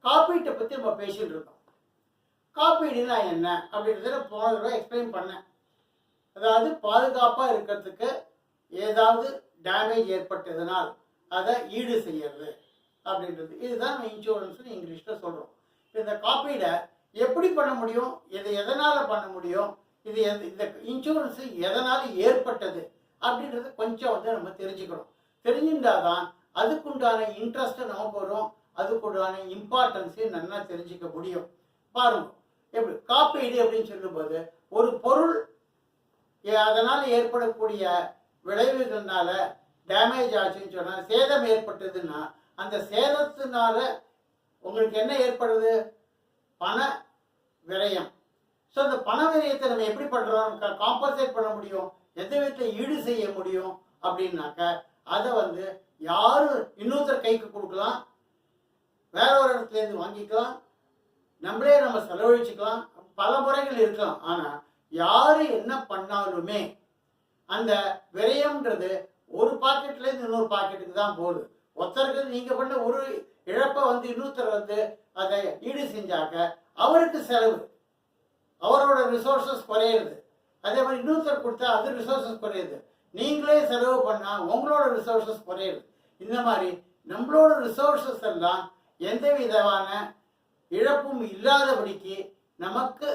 காப்பீட்டை பற்றி நம்ம பேசிட்டு இருக்கோம். காப்பீடுனா என்ன அப்படின்றத போன தடவை எக்ஸ்பிளைன் பண்ணேன். அதாவது பாதுகாப்பாக இருக்கிறதுக்கு ஏதாவது டேமேஜ் ஏற்பட்டதுனால் அதை ஈடு செய்யறது அப்படின்றது. இதுதான் நம்ம இன்சூரன்ஸ்னு இங்கிலீஷில் சொல்கிறோம். இந்த காப்பீடை எப்படி பண்ண முடியும், இதை எதனால் பண்ண முடியும், இது இந்த இன்சூரன்ஸு எதனால் ஏற்பட்டது அப்படின்றத கொஞ்சம் நம்ம தெரிஞ்சுக்கணும். தெரிஞ்சுட்டாதான் அதுக்குண்டான இன்ட்ரெஸ்ட்டு நமக்கு வரும், அதுக்குண்டான இம்பார்ட்டன்ஸையும் நல்லா தெரிஞ்சுக்க முடியும். பாருங்க, எப்படி காப்பீடு அப்படின்னு சொல்லும்போது ஒரு பொருள் அதனால் ஏற்படக்கூடிய விளைவுகள்னால டேமேஜ் ஆச்சுன்னு சொன்னால், சேதம் ஏற்பட்டதுன்னா அந்த சேதத்தினால உங்களுக்கு என்ன ஏற்படுது? பண விரயம். ஸோ அந்த பண விரயத்தை நம்ம எப்படி பண்ணுறோம், காம்பன்சேட் பண்ண முடியும், எந்த விதத்தில் ஈடு செய்ய முடியும் அப்படின்னாக்க அதை யார் இன்னொருத்தர் கைக்கு கொடுக்கலாம், வேற ஒரு இடத்துலேருந்து வாங்கிக்கலாம், நம்மளே நம்ம செலவழிச்சுக்கலாம், பல முறைகள் இருக்கலாம். ஆனால் யார் என்ன பண்ணாலுமே அந்த விரயம்ன்றது ஒரு பாக்கெட்லேருந்து இன்னொரு பாக்கெட்டுக்கு தான் போகுது. ஒருத்தருக்கு நீங்கள் பண்ண ஒரு இழப்பை இன்னொருத்தர் அதை ஈடு செஞ்சாக்க அவருக்கு செலவு, அவரோட ரிசோர்ஸஸ் குறையிறது. அதே மாதிரி இன்னொருத்தர் கொடுத்தா அது ரிசோர்ஸஸ் குறையுது. நீங்களே செலவு பண்ணால் உங்களோட ரிசோர்ஸஸ் குறையுது. இந்த மாதிரி நம்மளோட ரிசோர்ஸஸ் எல்லாம் எந்த விதமான இழப்பும் இல்லாதபடிக்கு நமக்கு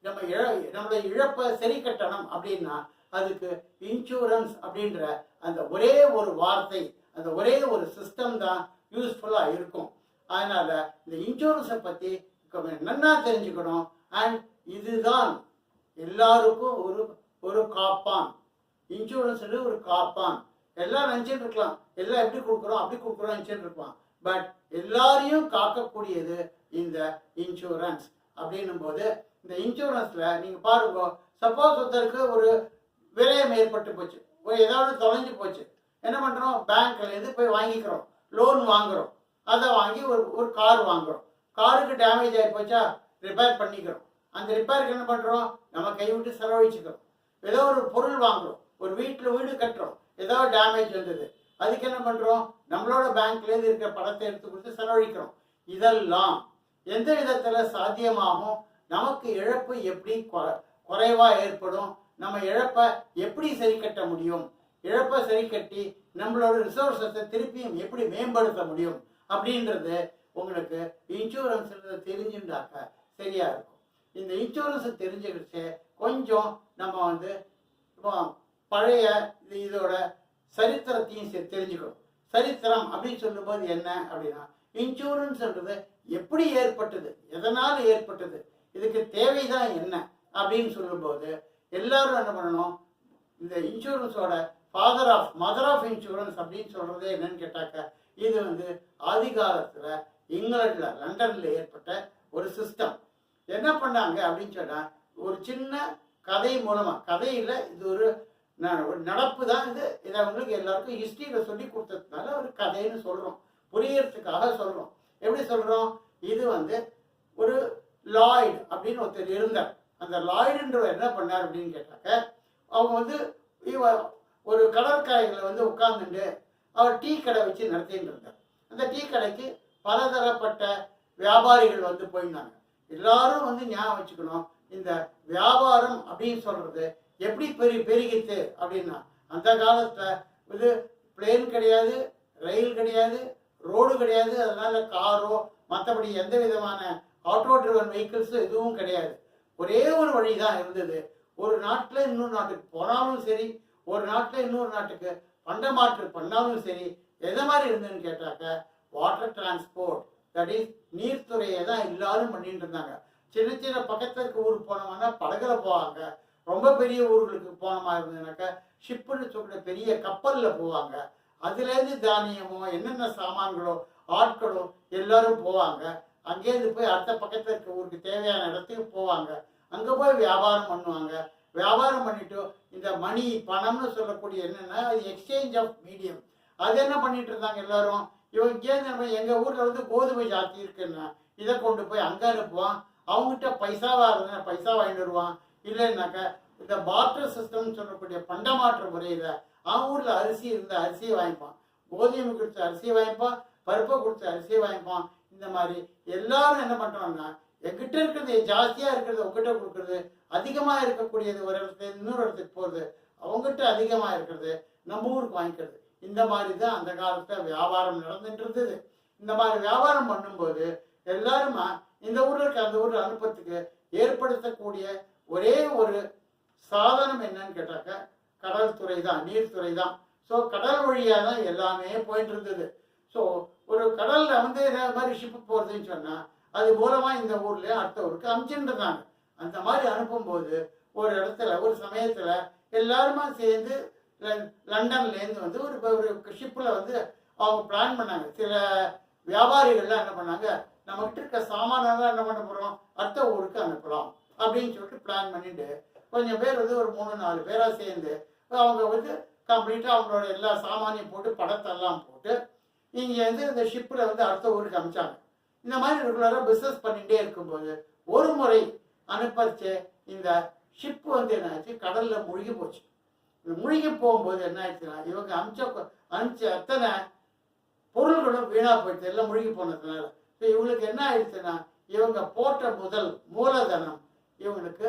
நம்மளுடைய இழப்பை சரி கட்டணும் அப்படின்னா அதுக்கு இன்சூரன்ஸ் அப்படின்ற அந்த ஒரே ஒரு வார்த்தை, அந்த ஒரே ஒரு சிஸ்டம் தான் யூஸ்ஃபுல்லாக இருக்கும். அதனால் இந்த இன்சூரன்ஸை பற்றி நல்லா தெரிஞ்சுக்கணும். அண்ட் இதுதான் எல்லாருக்கும் ஒரு காப்பான். இன்சூரன்ஸ் ஒரு காப்பான். எல்லாம் நினச்சிட்டு இருக்கலாம், எல்லாம் எப்படி கொடுக்குறோம் அப்படி கொடுக்குறோம் நினச்சிட்டு இருப்பான். பட் எல்லாரையும் காக்கக்கூடியது இந்த இன்சூரன்ஸ். அப்படின்னும் போது இந்த இன்சூரன்ஸில் நீங்கள் பாருங்க, சப்போஸ் ஒருத்தருக்கு ஒரு விரயம் ஏற்பட்டு போச்சு, ஏதாவது தொலைஞ்சு போச்சு, என்ன பண்ணுறோம், பேங்க்லேருந்து போய் வாங்கிக்கிறோம், லோன் வாங்குகிறோம், அதை வாங்கி ஒரு கார் வாங்குகிறோம். காருக்கு டேமேஜ் ஆகி போச்சா ரிப்பேர் பண்ணிக்கிறோம். அந்த ரிப்பேருக்கு என்ன பண்ணுறோம், நம்ம கைவிட்டு செலவழிச்சுக்கிறோம். ஏதோ ஒரு பொருள் வாங்குகிறோம், ஒரு வீடு கட்டுறோம், ஏதோ டேமேஜ் வந்தது, அதுக்கு என்ன பண்ணுறோம், நம்மளோட பேங்க்லேருந்து இருக்கிற பணத்தை எடுத்து கொடுத்து செலவழிக்கிறோம். இதெல்லாம் எந்த விதத்தில் சாத்தியமாகும், நமக்கு இழப்பு எப்படி குறைவாக ஏற்படும், நம்ம இழப்பை எப்படி சரி கட்ட முடியும், இழப்பை சரி கட்டி நம்மளோட ரிசோர்ஸஸை திருப்பியும் எப்படி மேம்படுத்த முடியும் அப்படின்றது உங்களுக்கு இன்சூரன்ஸ் தெரிஞ்சுட்டாக்க சரியா இருக்கும். இந்த இன்சூரன்ஸை தெரிஞ்சுக்கிட்டு கொஞ்சம் நம்ம இப்போ பழைய இதோட சரித்திரத்தையும் தெரிஞ்சுக்கணும். சரித்திரம் அப்படின்னு சொல்லும்போது என்ன அப்படின்னா, இன்சூரன்ஸ்ன்றது எப்படி ஏற்பட்டது, எதனால் ஏற்பட்டது, இதுக்கு தேவைதான் என்ன அப்படின்னு சொல்லும்போது எல்லாரும் என்ன பண்ணணும், இந்த இன்சூரன்ஸோட மதர் ஆஃப் இன்சூரன்ஸ் அப்படின்னு சொல்றது என்னன்னு கேட்டாக்க, இது ஆதி காலத்துல இங்கிலாந்துல லண்டன்ல ஏற்பட்ட ஒரு சிஸ்டம். என்ன பண்ணாங்க அப்படின்னு சொன்னா, ஒரு சின்ன கதை மூலமா, கதையில இது ஒரு நடப்பு தான், இதை அவங்களுக்கு எல்லாருக்கும் ஹிஸ்டரியில சொல்லி கொடுத்ததுனால ஒரு கதைன்னு சொல்றோம், புரியறதுக்காக சொல்றோம். எப்படி சொல்றோம், இது ஒரு லாய்டு அப்படின்னு ஒருத்தர் இருந்தார். அந்த லாய்டுன்றவர் என்ன பண்ணார் அப்படின்னு கேட்டாக்க, அவங்க ஒரு கடற்கரைகளை உட்கார்ந்துட்டு அவர் டீ கடை வச்சு நடத்திட்டு இருந்தார். அந்த டீ கடைக்கு பலதரப்பட்ட வியாபாரிகள் போயிருந்தாங்க. எல்லாரும் ஞாபகம் வச்சுக்கணும், இந்த வியாபாரம் அப்படின்னு சொல்றது எப்படி பெருகித்து அப்படின்னா, அந்த காலத்துல பிளேன் கிடையாது, ரயில் கிடையாது, ரோடு கிடையாது, அதனால காரோ மற்றபடி எந்த விதமான ஆட்டோ ட்ரிவன் வெஹிக்கிள்ஸ் எதுவும் கிடையாது. ஒரே ஒரு வழி தான் இருந்தது. ஒரு நாட்டில் இன்னொரு நாட்டுக்கு போனாலும் சரி, ஒரு நாட்டில் இன்னொரு நாட்டுக்கு பண்டமாற்று பண்ணாலும் சரி, எதை மாதிரி இருந்ததுன்னு கேட்டாக்க வாட்டர் டிரான்ஸ்போர்ட், தட் இஸ் நீர்த்துறையை தான் எல்லாரும் பண்ணிட்டு இருந்தாங்க. சின்ன சின்ன பக்கத்துல இருக்க ஊருக்கு போனோம்னா படகுல போவாங்க. ரொம்ப பெரிய ஊர்களுக்கு போனமா இருந்ததுனாக்கா ஷிப்புன்னு சொல்ற பெரிய கப்பலில் போவாங்க. அதுலேருந்து தானியமோ என்னென்ன சாமான்களோ ஆட்களோ எல்லாரும் போவாங்க. அங்கேருந்து போய் அடுத்த பக்கத்தில் இருக்க ஊருக்கு தேவையான இடத்துக்கு போவாங்க. அங்கே போய் வியாபாரம் பண்ணுவாங்க. வியாபாரம் பண்ணிட்டு இந்த மணி பணம்னு சொல்லக்கூடிய என்னென்னா அது எக்ஸ்சேஞ்ச் ஆஃப் மீடியம், அது என்ன பண்ணிட்டு இருந்தாங்க எல்லாரும். இவன் இங்கேருந்து எங்கள் ஊரில் கோதுமை ஜாத்தி இருக்குன்னா இதை கொண்டு போய் அங்கே அனுப்புவான். அவங்ககிட்ட பைசாவாக இருந்ததுன்னா பைசா வாங்கிட்டு வருவான். இல்லைன்னாக்கா இந்த பார்ட்டர் சிஸ்டம்னு சொல்லக்கூடிய பண்டமாற்று முறையில் அவன் ஊரில் அரிசி இருந்த அரிசியை வாங்கிப்பான், கோதுமை கொடுத்த அரிசியை வாங்கிப்பான், பருப்பை கொடுத்த அரிசியை வாங்கிப்பான். இந்த மாதிரி எல்லாரும் என்ன பண்றோம்னா எங்கிட்ட இருக்கிறது ஜாஸ்தியா இருக்கிறது உங்ககிட்ட கொடுக்கறது, அதிகமா இருக்கக்கூடியது ஒரு இடத்துல இன்னொரு இடத்துக்கு போறது, அவங்ககிட்ட அதிகமா இருக்கிறது நம்ம ஊருக்கு வாங்கிக்கிறது. இந்த மாதிரி தான் அந்த காலத்துல வியாபாரம் நடந்துட்டு இருந்தது. இந்த மாதிரி வியாபாரம் பண்ணும்போது எல்லாருமா இந்த ஊர்ல இருக்க அந்த ஊர்ல அனுப்புறதுக்கு ஏற்படுத்தக்கூடிய ஒரே ஒரு சாதனம் என்னன்னு கேட்டாக்க கடல் துறை தான், நீர்த்துறை தான். ஸோ கடல் வழியாக தான் எல்லாமே போயிட்டு இருந்தது. ஸோ ஒரு கடல்ல வந்து இந்த மாதிரி ஷிப்பு போறதுன்னு சொன்னா அது மூலமா இந்த ஊர்ல அடுத்த ஊருக்கு அனுப்பிச்சுட்டு இருந்தாங்க. அந்த மாதிரி அனுப்பும்போது ஒரு இடத்துல ஒரு சமயத்துல எல்லாருமா சேர்ந்து லண்டன்லேருந்து வந்து ஒரு ஷிப்பில் வந்து அவங்க பிளான் பண்ணாங்க. சில வியாபாரிகள்லாம் என்ன பண்ணாங்க, நம்மகிட்ட இருக்க சாமானெல்லாம் என்ன பண்ண போகிறோம், அடுத்த ஊருக்கு அனுப்பலாம் அப்படின்னு சொல்லிட்டு பிளான் பண்ணிட்டு கொஞ்சம் பேர் வந்து ஒரு 3-4 பேராக சேர்ந்து அவங்க வந்து கம்ப்ளீட்டாக அவங்களோட எல்லா சாமானியம் போட்டு படத்தெல்லாம் போட்டு இங்கே வந்து இந்த ஷிப்பில் வந்து அடுத்த ஊருக்கு அனுப்பிச்சாங்க. இந்த மாதிரி ரெகுலராக பிஸ்னஸ் பண்ணிகிட்டே இருக்கும்போது ஒரு முறை அனுப்பச்சு இந்த ஷிப்பு வந்து என்ன ஆச்சு, கடலில் மூழ்கி போச்சு. மூழ்கி போகும்போது என்ன ஆயிடுச்சுன்னா இவங்க அனுப்பிச்ச அத்தனை பொருள்களும் வீணா போயிடுச்சு, எல்லாம் மூழ்கி போனதுனால. ஸோ இவங்களுக்கு என்ன ஆயிடுச்சுன்னா இவங்க போட்ட மூலதனம் இவங்களுக்கு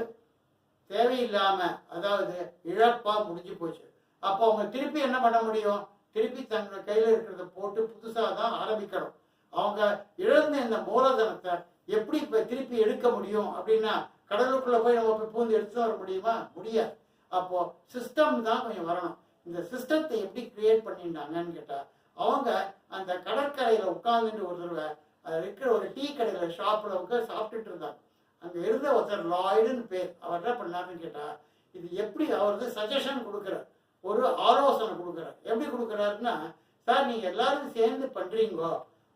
தேவையில்லாம, அதாவது இழப்பா முடிஞ்சு போச்சு. அப்போ அவங்க திருப்பி என்ன பண்ண முடியும், திருப்பி தங்களோட கையில இருக்கிறத போட்டு புதுசாக தான் ஆரம்பிக்கணும். அவங்க இழந்த இந்த மூலதனத்தை எப்படி இப்போ திருப்பி எடுக்க முடியும் அப்படின்னா கடலுக்குள்ள போய் நம்ம போய் பூந்து எடுத்து வர முடியுமா, முடியாது. அப்போ சிஸ்டம் தான் கொஞ்சம் வரணும். இந்த சிஸ்டத்தை எப்படி கிரியேட் பண்ணிட்டாங்கன்னு கேட்டா அவங்க அந்த கடற்கரையில உட்கார்ந்துட்டு ஒரு தடவை அது இருக்கிற ஒரு டீ கடையில ஷாப்ல உட்காந்து சாப்பிட்டுட்டு இருந்தாங்க. அங்க இருந்த ஒருத்தர் லாய்டுன்னு பேர், அவர் என்ன பண்ணாருன்னு கேட்டா இது எப்படி அவர் வந்து சஜஷன் கொடுக்குறார், ஒரு ஆலோசனை கொடுக்குறார். எப்படி கொடுக்குறாருன்னா, சார் நீங்க எல்லாரும் சேர்ந்து பண்றீங்கோ,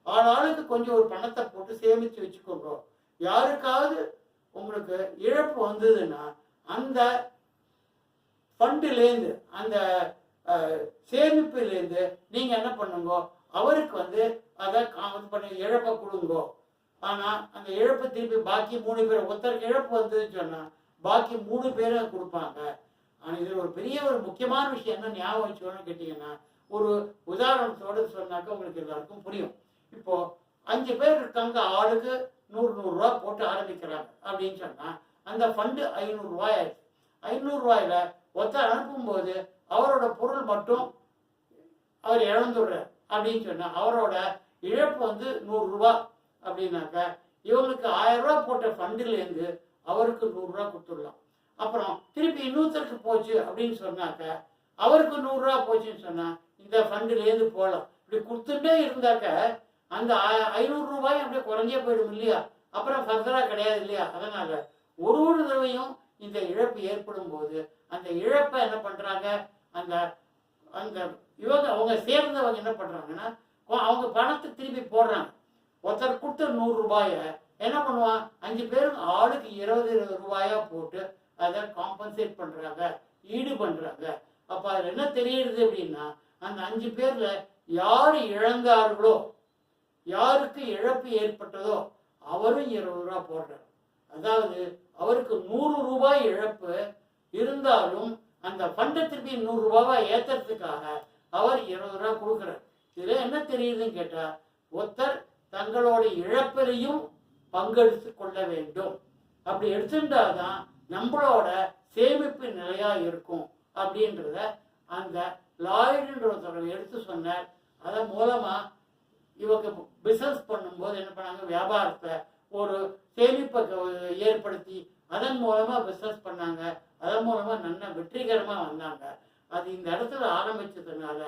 ஆளுக்கு கொஞ்சம் ஒரு பணத்தை போட்டு சேமிச்சு வச்சுக்கோங்க. யாருக்காவது உங்களுக்கு இழப்பு வந்ததுன்னா அந்த ஃபண்டுலேருந்து, அந்த சேமிப்புலேருந்து நீங்க என்ன பண்ணுங்க, அவருக்கு வந்து அதை பண்ண இழப்பை கொடுங்கோ. ஆனா அந்த இழப்பை திருப்பி பாக்கி 3 பேர், ஒருத்தருக்கு இழப்பு வந்ததுன்னு சொன்னா பாக்கி 3 பேரும் கொடுப்பாங்க. ஆனா இதுல ஒரு பெரிய ஒரு முக்கியமான விஷயம் என்ன ஞாபகம் வச்சுக்கணும்னு கேட்டீங்கன்னா, ஒரு உதாரணத்தோடு சொன்னாக்க உங்களுக்கு எல்லாருக்கும் புரியும். இப்போ 5 பேர் இருக்காங்க, ஆளுக்கு 100 ரூபா போட்டு ஆரம்பிக்கிறாங்க அப்படின்னு சொன்னா அந்த ஃபண்டு 500 ரூபாய் ஆயிடுச்சு. 500 ரூபாயில ஒருத்தர் அனுப்பும்போது அவரோட பொருள் மட்டும் அவர் இழந்துடுறார் அப்படின்னு சொன்னா அவரோட இழப்பு வந்து 100 ரூபாய் அப்படின்னாக்க இவங்களுக்கு 1000 ரூபாய் போட்ட ஃபண்டுலேருந்து அவருக்கு 100 ரூபாய் கொடுத்துடலாம். அப்புறம் திருப்பி இன்னொருத்தருக்கு போச்சு அப்படின்னு சொன்னாக்க அவருக்கு 100 ரூபாய் போச்சுன்னு சொன்னா இந்த ஃபண்டுலேருந்து போகலாம். இப்படி கொடுத்துட்டே இருந்தாக்க அந்த 500 ரூபாய் அப்படியே குறைஞ்சே போயிடும் இல்லையா, அப்புறம் ஃபர்தரா கிடையாது இல்லையா. அதனால ஒரு தடவையும் இந்த இழப்பு ஏற்படும் போது அந்த இழப்பை என்ன பண்றாங்க, அந்த அந்த இவங்க அவங்க சேர்ந்தவங்க என்ன பண்றாங்கன்னா அவங்க பணத்தை திருப்பி போடுறாங்க. ஒருத்தர் கொடுத்த 100 ரூபாய என்ன பண்ணுவான், 5 பேரும் ஆளுக்கு 20 ரூபாயா போட்டு அதை காம்பன்சேட் பண்றாங்க, ஈடு பண்றாங்க. அப்ப அதுல என்ன தெரியுது அப்படின்னா, அந்த 5 பேர்ல யாரு இழந்தார்களோ, யாருக்கு இழப்பு ஏற்பட்டதோ அவரும் 20 ரூபாய் போடுறார். அதாவது அவருக்கு 100 ரூபாய் இழப்பு இருந்தாலும் அந்த ஃபண்டை திருப்பி 100 ரூபாவா ஏத்துறதுக்காக அவர் 20 ரூபாய் கொடுக்கிறார். இதுல என்ன தெரியுதுன்னு கேட்டா, ஒருத்தர் தங்களோட இழப்பிலையும் பங்கெடுத்து கொள்ள வேண்டும். அப்படி எடுத்துட்டாதான் நம்மளோட சேமிப்பு நிலையா இருக்கும் அப்படின்றத அந்த லாய்டுன்றவங்க எடுத்து சொன்னார். அதன் மூலமா இவங்க பிசினஸ் பண்ணும்போது என்ன பண்ணாங்க, வியாபாரத்தை ஒரு சேமிப்பை ஏற்படுத்தி அதன் மூலமா பிசினஸ் பண்ணாங்க. அதன் மூலமா நல்ல வெற்றிகரமா வந்தாங்க. அது இந்த இடத்துல ஆரம்பிச்சதுனால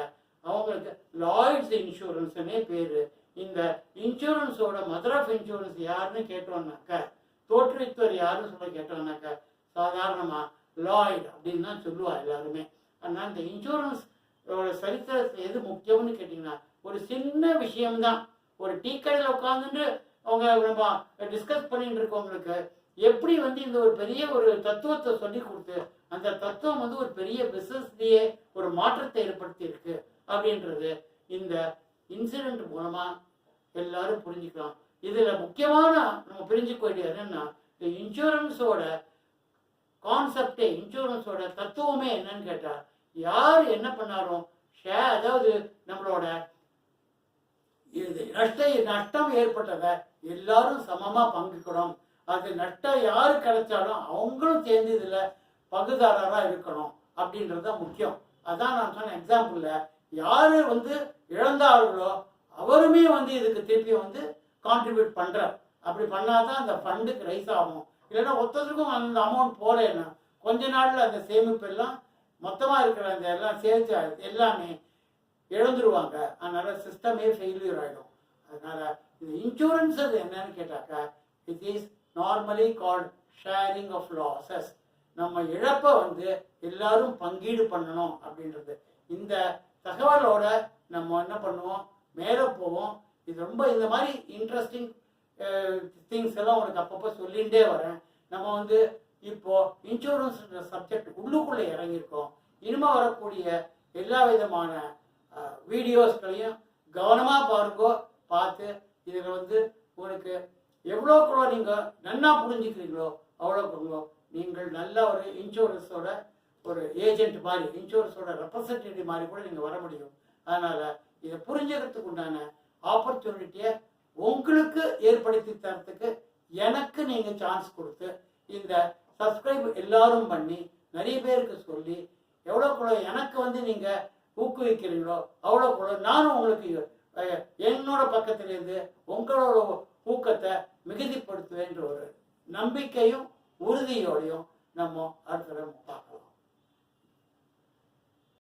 அவங்களுக்கு லாய்ட்ஸ் இன்சூரன்ஸ்னே பேரு. இந்த இன்சூரன்ஸோட மதர் ஆஃப் இன்சூரன்ஸ் யாருன்னு கேட்டோம்னாக்க, தோற்றுவித்தவர் யாருன்னு சொல்ல கேட்டோம்னாக்க சாதாரணமா லாய்டு அப்படின்னு தான் சொல்லுவா எல்லாருமே. அதனால இந்த இன்சூரன்ஸ் சரித்திரத்தில் எது முக்கியம்னு கேட்டீங்கன்னா, ஒரு சின்ன விஷயம்தான். ஒரு டீ கடையில் உட்காந்துட்டு அவங்க நம்ம டிஸ்கஸ் பண்ணிட்டு இருக்கவங்களுக்கு எப்படி வந்து இந்த ஒரு பெரிய ஒரு தத்துவத்தை சொல்லி கொடுத்து அந்த தத்துவம் வந்து ஒரு பெரிய பிசினஸ்லயே ஒரு மாற்றத்தை ஏற்படுத்தி இருக்கு அப்படின்றது இந்த இன்சிடென்ட் மூலமா எல்லாரும் புரிஞ்சுக்கலாம். இதுல முக்கியமான நம்ம புரிஞ்சுக்க வேண்டியது என்னன்னா, இந்த இன்சூரன்ஸோட கான்செப்டே, இன்சூரன்ஸோட தத்துவமே என்னன்னு கேட்டா, யார் என்ன பண்ணாலும் அதாவது நம்மளோட இது நஷ்டம் ஏற்பட்டதை எல்லாரும் சமமா பங்குக்கணும். அது நஷ்டம் யாரு கிடைச்சாலும் அவங்களும் சேர்ந்து இதுல பங்குதாரரா இருக்கணும் அப்படின்றது முக்கியம். அதான் நான் சொன்ன எக்ஸாம்பிள்ல யாரு இழந்தார்களோ அவருமே இதுக்கு திருப்பி கான்ட்ரிபியூட் பண்றார். அப்படி பண்ணாதான் அந்த ஃபண்டுக்கு ரைஸ் ஆகும். இல்லைன்னா ஒருத்தருக்கும் அந்த அமௌண்ட் போலேன்னா கொஞ்ச நாள்ல அந்த சேமிப்பு எல்லாம் மொத்தமா இருக்கிற அந்த எல்லாம் சேர்த்து எல்லாமே இழந்துருவாங்க. அதனால சிஸ்டமே ஃபெயிலியர் ஆகிடும். அதனால இது இன்சூரன்ஸ் அது என்னன்னு கேட்டாக்கா, it is normally called sharing of losses. நம்ம இழப்பை எல்லாரும் பங்கீடு பண்ணணும் அப்படின்றது. இந்த தகவலோட நம்ம என்ன பண்ணுவோம், மேலே போவோம். இது ரொம்ப இந்த மாதிரி இன்ட்ரெஸ்டிங் திங்ஸ் எல்லாம் உனக்கு அப்பப்போ சொல்லிகிட்டே வரேன். நம்ம இப்போ இன்சூரன்ஸ் சப்ஜெக்ட் உள்ளுக்குள்ளே இறங்கியிருக்கோம். இனிமே வரக்கூடிய எல்லா விதமான வீடியோஸ்களையும் கவனமாக பாருங்கோ. பார்த்து இதில் உங்களுக்கு எவ்வளோக்குள்ள நீங்கள் நன்னா புரிஞ்சுக்கிறீங்களோ அவ்வளோக்குள்ளோ நீங்கள் நல்ல ஒரு இன்சூரன்ஸோட ஒரு ஏஜென்ட் மாதிரி, இன்சூரன்ஸோட ரெப்ரசன்டேட்டிவ் மாதிரி கூட நீங்கள் வர முடியும். அதனால் இதை புரிஞ்சுக்கிறதுக்கு உண்டான ஆப்பர்ச்சுனிட்டியை உங்களுக்கு ஏற்படுத்தி தரத்துக்கு எனக்கு நீங்கள் சான்ஸ் கொடுத்து இந்த சப்ஸ்கிரைப் எல்லாரும் பண்ணி நிறைய பேருக்கு சொல்லி எவ்வளோக்குள்ள எனக்கு நீங்கள் ஊக்குவிக்கிறீங்களோ அவ்வளோக்குள்ள நானும் உங்களுக்கு என்னோட பக்கத்திலேருந்து உங்களோட ஊக்கத்தை மிகுதிப்படுத்துவேன்ற ஒரு நம்பிக்கையும் உறுதியோடையும் நம்ம அடுத்த பார்க்கலாம்.